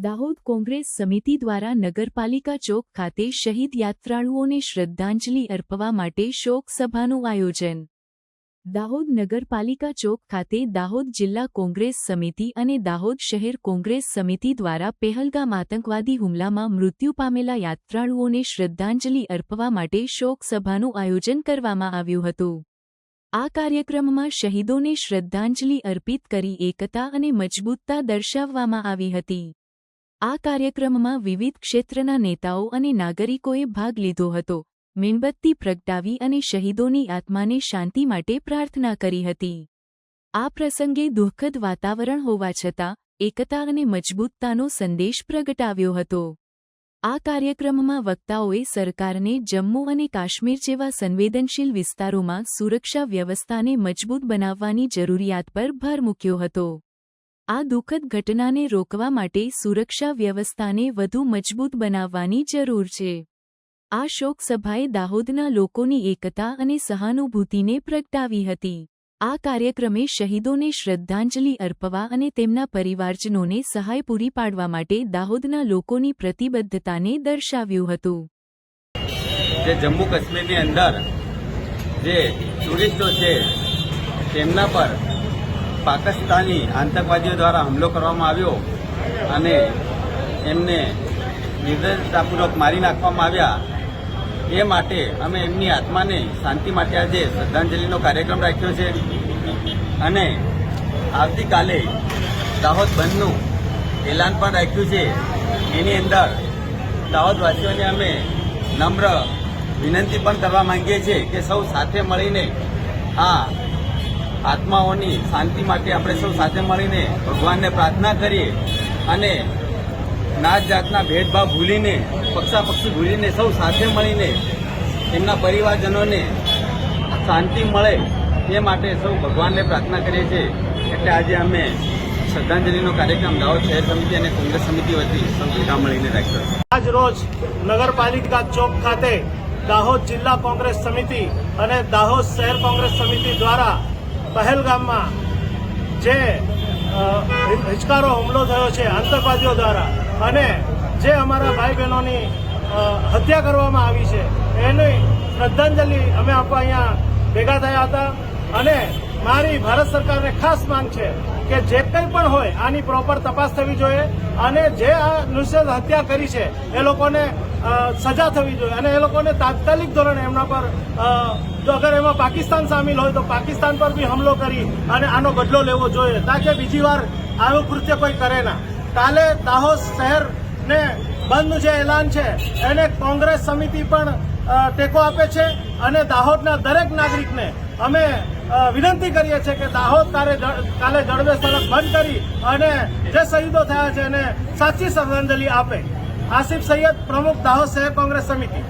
દાહોદ કોંગ્રેસ સમિતિ દ્વારા નગરપાલિકા ચોક ખાતે શહીદ યાત્રાળુઓને શ્રદ્ધાંજલિ અર્પવા માટે શોક સભાનું આયોજન। દાહોદ નગરપાલિકા ચોક ખાતે દાહોદ જિલ્લા કોંગ્રેસ સમિતિ અને દાહોદ શહેર કોંગ્રેસ સમિતિ દ્વારા પહેલગામ આતંકવાદી હુમલામાં મૃત્યુ પામેલા યાત્રાળુઓને શ્રદ્ધાંજલિ અર્પવા માટે શોક સભાનું આયોજન કરવામાં આવ્યું હતું। આ કાર્યક્રમમાં શહીદોને શ્રદ્ધાંજલિ અર્પિત કરી એકતા અને મજબૂતતા દર્શાવવામાં આવી હતી। આ કાર્યક્રમમાં વિવિધ ક્ષેત્રના નેતાઓ અને નાગરિકોએ ભાગ લીધો હતો। મીણબત્તી પ્રગટાવી અને શહીદોની આત્માને શાંતિ માટે પ્રાર્થના કરી હતી। આ પ્રસંગે દુઃખદ વાતાવરણ હોવા છતાં એકતા અને મજબૂતતાનો સંદેશ પ્રગટાવ્યો હતો। આ કાર્યક્રમમાં વક્તાઓએ સરકારને જમ્મુ અને કાશ્મીર જેવા સંવેદનશીલ વિસ્તારોમાં સુરક્ષા વ્યવસ્થાને મજબૂત બનાવવાની જરૂરિયાત પર ભાર મૂક્યો હતો। આ દુઃખદ ઘટનાને રોકવા માટે સુરક્ષા વ્યવસ્થાને વધુ મજબૂત બનાવવાની જરૂર છે। આ શોક સભાએ દાહોદના લોકોની એકતા અને સહાનુભૂતિને પ્રગટાવી હતી। આ કાર્યક્રમે શહીદોને શ્રદ્ધાંજલિ અર્પવા અને તેમના પરિવારજનોને સહાય પૂરી પાડવા માટે દાહોદના લોકોની પ્રતિબદ્ધતાને દર્શાવ્યું હતું। જે જમ્મુ કાશ્મીરની અંદર જે ટુરિસ્ટો છે તેમના પર પાકિસ્તાની આતંકવાદીઓ દ્વારા હુમલો કરવામાં આવ્યો અને એમને નિર્દયતાપૂર્વક મારી નાખવામાં આવ્યા। એ માટે અમે એમની આત્માને શાંતિ માટે આજે શ્રદ્ધાંજલિનો કાર્યક્રમ રાખ્યો છે અને આવતીકાલે દાહોદ બંધનું એલાન પણ રાખ્યું છે। એની અંદર દાહોદવાસીઓને અમે નમ્ર વિનંતી પણ કરવા માંગીએ છીએ કે સૌ સાથે મળીને આ આત્માઓની શાંતિ માટે આપણે સૌ સાથે મળીને ભગવાનને પ્રાર્થના કરીએ અને નાત જાતના ભેદભાવ ભૂલીને પક્ષાપક્ષી ભૂલીને સૌ સાથે મળીને એમના પરિવારજનોને શાંતિ મળે એ માટે સૌ ભગવાનને પ્રાર્થના કરીએ છીએ। એટલે આજે અમે શ્રદ્ધાંજલિનો કાર્યક્રમ દાહોદ શહેર સમિતિ અને કોંગ્રેસ સમિતિ વતી સૌ ભેગા મળીને રાખ્યો છે। આજ રોજ નગરપાલિકા ચોક ખાતે દાહોદ જિલ્લા કોંગ્રેસ સમિતિ અને દાહોદ શહેર કોંગ્રેસ સમિતિ દ્વારા પહેલગામમાં જે હિચકારો હુમલો થયો છે આતંકવાદીઓ દ્વારા અને જે અમારા ભાઈ બહેનોની હત્યા કરવામાં આવી છે એની શ્રદ્ધાંજલિ અમે આપવા અહીંયા ભેગા થયા હતા। અને મારી ભારત સરકારને ખાસ માંગ છે કે જે કંઈ પણ હોય આની પ્રોપર તપાસ થવી જોઈએ અને જે આ નૃશંસ હત્યા કરી છે એ લોકોને સજા થવી જોઈએ અને એ લોકોને તાત્કાલિક ધોરણે એમના પર જો અગર એમાં પાકિસ્તાન સામેલ હોય તો પાકિસ્તાન પર બી હુમલો કરી અને આનો બદલો લેવો જોઈએ તાકે બીજી વાર આવું કૃત્ય કોઈ કરે ના। કાલે દાહોદ શહેરને બંધનું જે એલાન છે એને કોંગ્રેસ સમિતિ પણ ટેકો આપે છે અને દાહોદના દરેક નાગરિકને અમે વિનંતી કરીએ છીએ કે દાહોદ કાલે જડબે સડક બંધ કરી અને જે શહીદો થયા છે એને સાચી શ્રદ્ધાંજલિ આપે। આસિફ સૈયદ, પ્રમુખ દાહોદ શહેર કોંગ્રેસ સમિતિ।